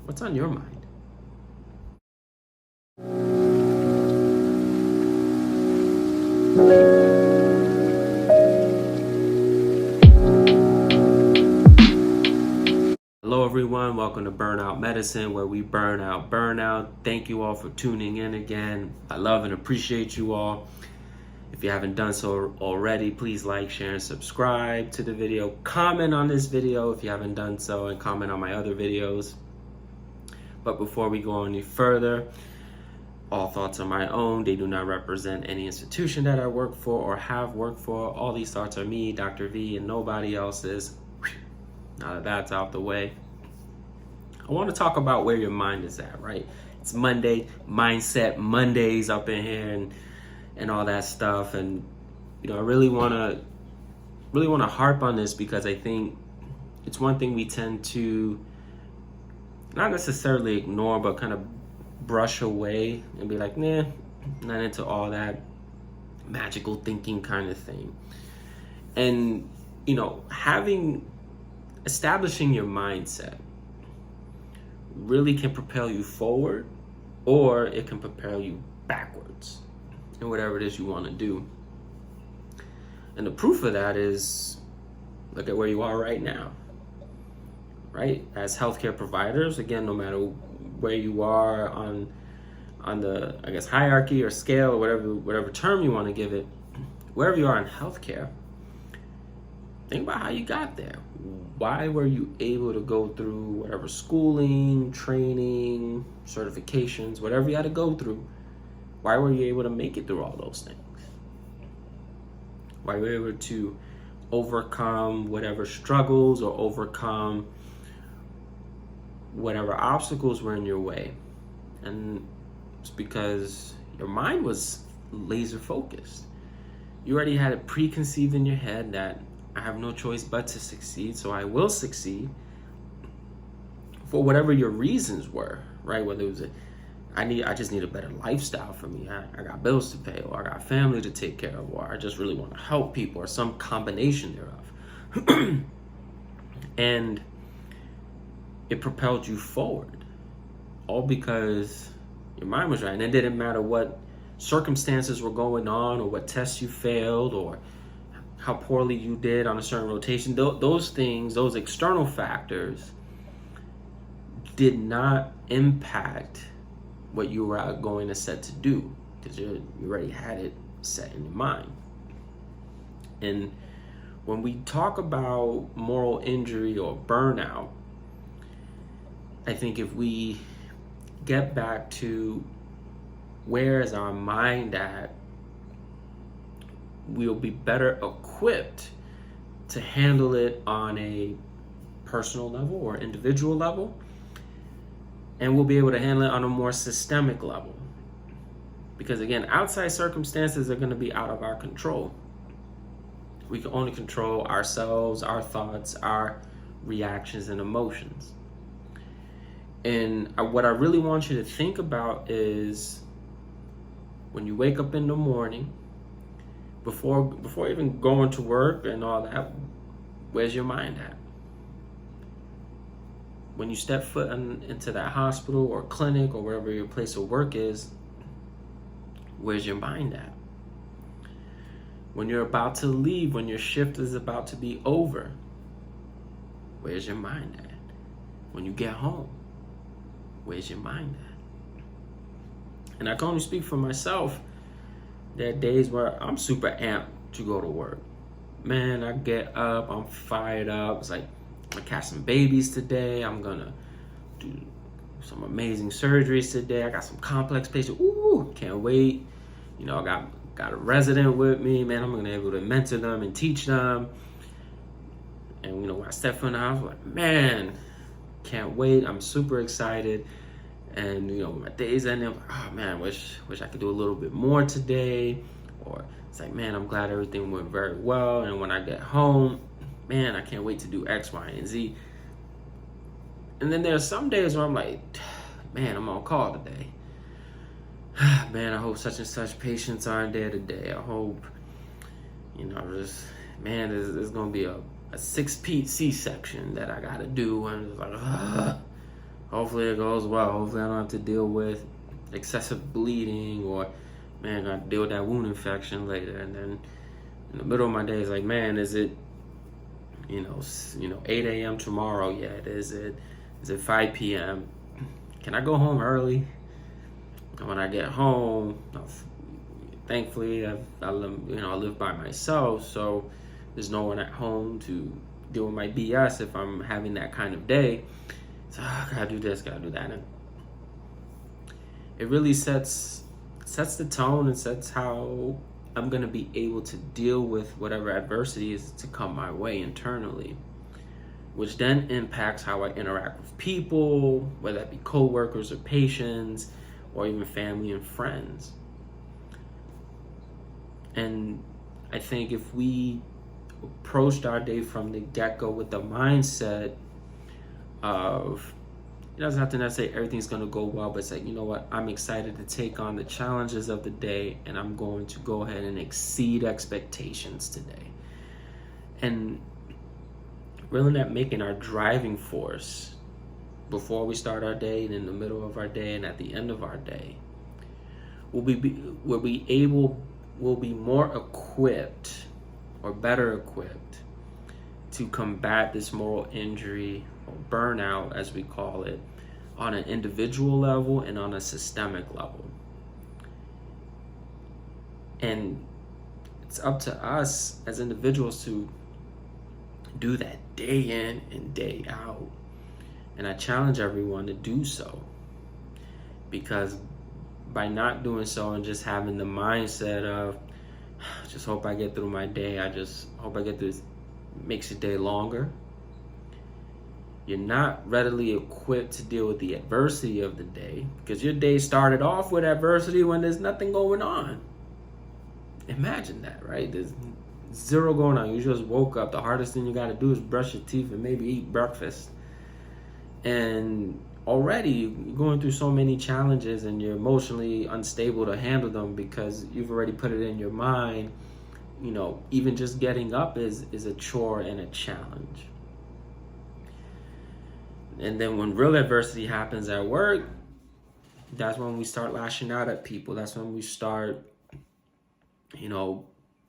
What's on your mind? Hello everyone, welcome to Burnout Medicine, where we burn out burnout. Thank you all for tuning in again. I love and appreciate you all. If you haven't done so already, please like, share, and subscribe to the video. Comment on this video if you haven't done so, and comment on my other videos. But before we go any further, all thoughts are my own. They do not represent any institution that I work for or have worked for. All these thoughts are me, Dr. V, and nobody else's. Now that that's out the way, I want to talk about where your mind is at, right? It's Monday, Mindset Mondays up in here and all that stuff. And I really want to harp on this because I think it's one thing we tend to not necessarily ignore, but kind of brush away and be like, nah, not into all that magical thinking kind of thing. And establishing your mindset really can propel you forward, or it can propel you backwards in whatever it is you want to do. And the proof of that is, look at where you are right now, right? As healthcare providers, again, no matter where you are on the, I guess, hierarchy or scale or whatever term you want to give it, wherever you are in healthcare, think about how you got there. Why were you able to go through whatever schooling, training, certifications, whatever you had to go through? Why were you able to make it through all those things? Why were you able to overcome whatever struggles or overcome whatever obstacles were in your way? And it's because your mind was laser focused. You already had it preconceived in your head that I have no choice but to succeed, so I will succeed, for whatever your reasons were, right? Whether it was I just need a better lifestyle for me. I got bills to pay, or I got family to take care of, or I just really want to help people, or some combination thereof. And it propelled you forward, all because your mind was right. And it didn't matter what circumstances were going on, or what tests you failed, or how poorly you did on a certain rotation. Those things, those external factors, did not impact what you were going to set to do, because you already had it set in your mind. And when we talk about moral injury or burnout, I think if we get back to where is our mind at, we'll be better equipped to handle it on a personal level or individual level, and we'll be able to handle it on a more systemic level. Because again, outside circumstances are going to be out of our control. We can only control ourselves, our thoughts, our reactions and emotions. And what I really want you to think about is, when you wake up in the morning, before even going to work and all that, where's your mind at? When you step foot into that hospital or clinic or wherever your place of work is, where's your mind at? When you're about to leave, when your shift is about to be over, where's your mind at? When you get home, where's your mind at? And I can only speak for myself. There are days where I'm super amped to go to work. Man, I get up, I'm fired up. It's like, I'm gonna catch some babies today. I'm gonna do some amazing surgeries today. I got some complex patients. Ooh, can't wait. I got a resident with me. Man, I'm gonna be able to mentor them and teach them. And when I step in the house, I'm like, man, can't wait. I'm super excited. And my days ending, I'm like, oh man, wish I could do a little bit more today. Or it's like, man, I'm glad everything went very well. And when I get home, man, I can't wait to do X, Y, and Z. And then there's some days where I'm like, man, I'm on call today. Man, I hope such and such patients aren't there today. I hope, there's gonna be a 6-piece C-section that I gotta do. And it's like, hopefully it goes well. Hopefully I don't have to deal with excessive bleeding, or man, I deal with that wound infection later. And then in the middle of my day, it's like, man, is it 8 a.m. tomorrow yet? Is it 5 p.m.? Can I go home early? And when I get home, thankfully I live by myself, so there's no one at home to deal with my BS if I'm having that kind of day. So gotta do this, gotta do that. And it really sets the tone and sets how I'm gonna be able to deal with whatever adversity is to come my way internally, which then impacts how I interact with people, whether that be coworkers or patients, or even family and friends. And I think if we approached our day from the get-go with the mindset of, it doesn't have to necessarily everything's going to go well, but it's like, you know what, I'm excited to take on the challenges of the day, and I'm going to go ahead and exceed expectations today. And really not making our driving force before we start our day, and in the middle of our day, and at the end of our day, we'll be more equipped, or better equipped, to combat this moral injury or burnout, as we call it, on an individual level and on a systemic level. And it's up to us as individuals to do that day in and day out. And I challenge everyone to do so, because by not doing so and just having the mindset of, just hope I get through my day, I just hope I get through this, makes your day longer. You're not readily equipped to deal with the adversity of the day, because your day started off with adversity when there's nothing going on. Imagine that, right? There's zero going on. You just woke up. The hardest thing you got to do is brush your teeth and maybe eat breakfast. And already you're going through so many challenges, and you're emotionally unstable to handle them because you've already put it in your mind. Even just getting up is a chore and a challenge. And then when real adversity happens at work, that's when we start lashing out at people. That's when we start,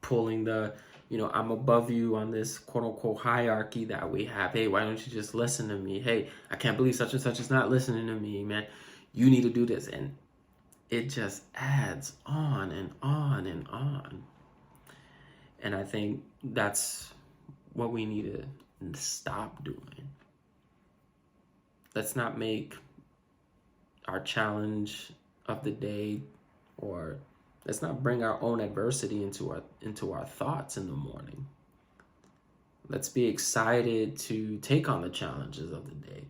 pulling the, I'm above you on this quote unquote hierarchy that we have. Hey, why don't you just listen to me? Hey, I can't believe such and such is not listening to me, man. You need to do this. And it just adds on and on and on. And I think that's what we need to stop doing. Let's not make our challenge of the day, or let's not bring our own adversity into our thoughts in the morning. Let's be excited to take on the challenges of the day.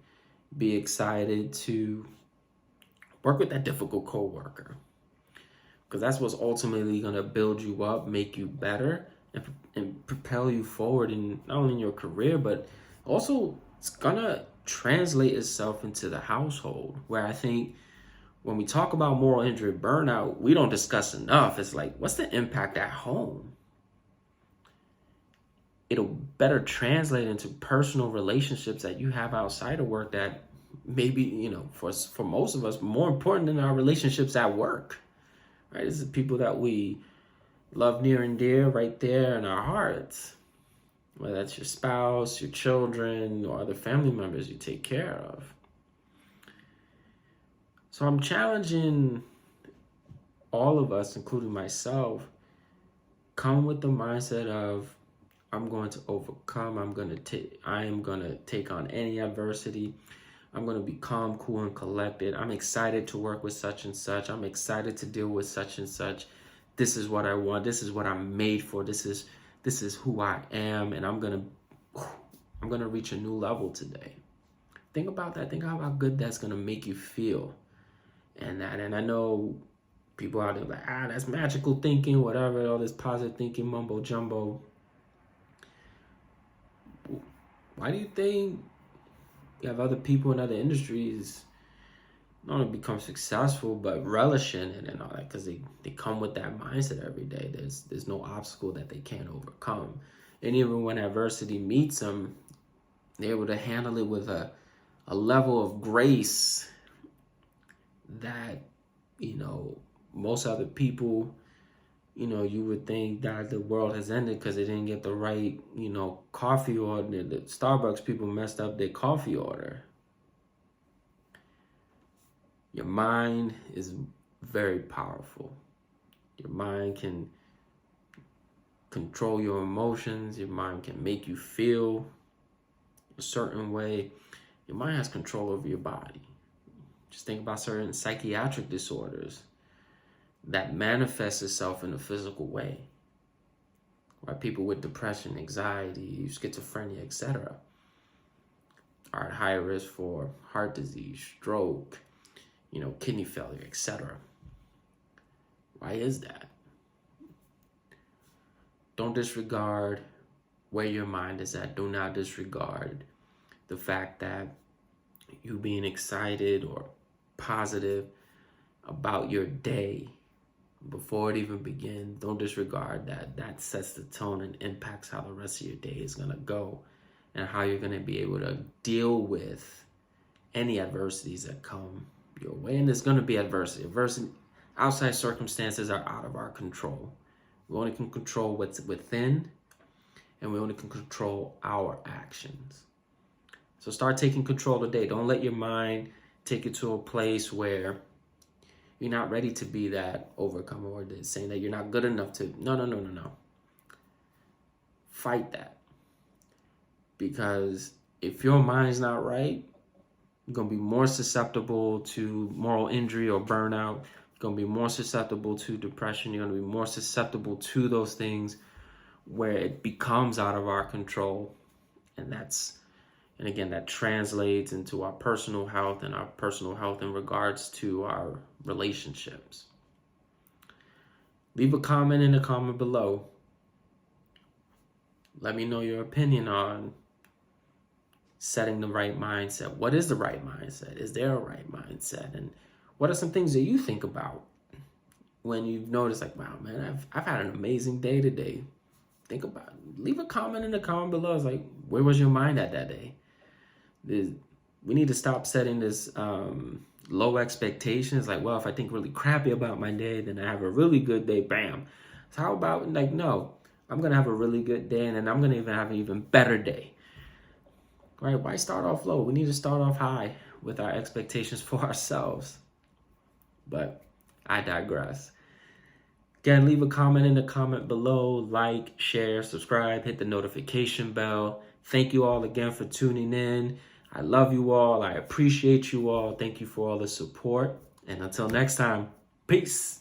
Be excited to work with that difficult coworker, because that's what's ultimately going to build you up, make you better, and propel you forward in not only in your career, but also it's going to translate itself into the household, where I think when we talk about moral injury burnout, we don't discuss enough. It's like, what's the impact at home? It'll better translate into personal relationships that you have outside of work that maybe, for most of us, more important than our relationships at work, right? This is people that we love near and dear right there in our hearts, whether that's your spouse, your children, or other family members you take care of. So I'm challenging all of us, including myself, come with the mindset of, I'm going to overcome. I am going to take on any adversity. I'm going to be calm, cool, and collected. I'm excited to work with such and such. I'm excited to deal with such and such. This is what I want. This is what I'm made for. This is who I am, and I'm gonna reach a new level today. Think about that. Think about how good that's gonna make you feel. And I know people out there like, that's magical thinking, whatever, all this positive thinking, mumbo jumbo. Why do you think you have other people in other industries not only become successful, but relish in it and all that? Because they come with that mindset every day. There's no obstacle that they can't overcome. And even when adversity meets them, they're able to handle it with a a level of grace that, most other people, you would think that the world has ended because they didn't get the right, coffee order. The Starbucks people messed up their coffee order. Your mind is very powerful. Your mind can control your emotions. Your mind can make you feel a certain way. Your mind has control over your body. Just think about certain psychiatric disorders that manifest itself in a physical way. Right? People with depression, anxiety, schizophrenia, etc. are at higher risk for heart disease, stroke, kidney failure, etc. Why is that? Don't disregard where your mind is at. Do not disregard the fact that you being excited or positive about your day before it even begins. Don't disregard that. That sets the tone and impacts how the rest of your day is going to go and how you're going to be able to deal with any adversities that come your way. And there's going to be adversity. Outside circumstances are out of our control. We only can control what's within, and we only can control our actions. So start taking control today. Don't let your mind take you to a place where you're not ready to be that overcomer, or saying that you're not good enough to. No. Fight that. Because if your mind's not right, you're going to be more susceptible to moral injury or burnout. You're going to be more susceptible to depression. You're going to be more susceptible to those things where it becomes out of our control. And again, that translates into our personal health, and our personal health in regards to our relationships. Leave a comment in the comment below. Let me know your opinion on setting the right mindset. What is the right mindset? Is there a right mindset? And what are some things that you think about when you've noticed, like, wow, man, I've had an amazing day today? Think about it. Leave a comment in the comment below. It's like, where was your mind at that day? We need to stop setting this low expectations. Like, well, if I think really crappy about my day, then I have a really good day. Bam. So how about, like, no, I'm going to have a really good day, and then I'm going to even have an even better day. Right? Why start off low? We need to start off high with our expectations for ourselves. But I digress. Again, leave a comment in the comment below. Like, share, subscribe, hit the notification bell. Thank you all again for tuning in. I love you all. I appreciate you all. Thank you for all the support. And until next time, peace.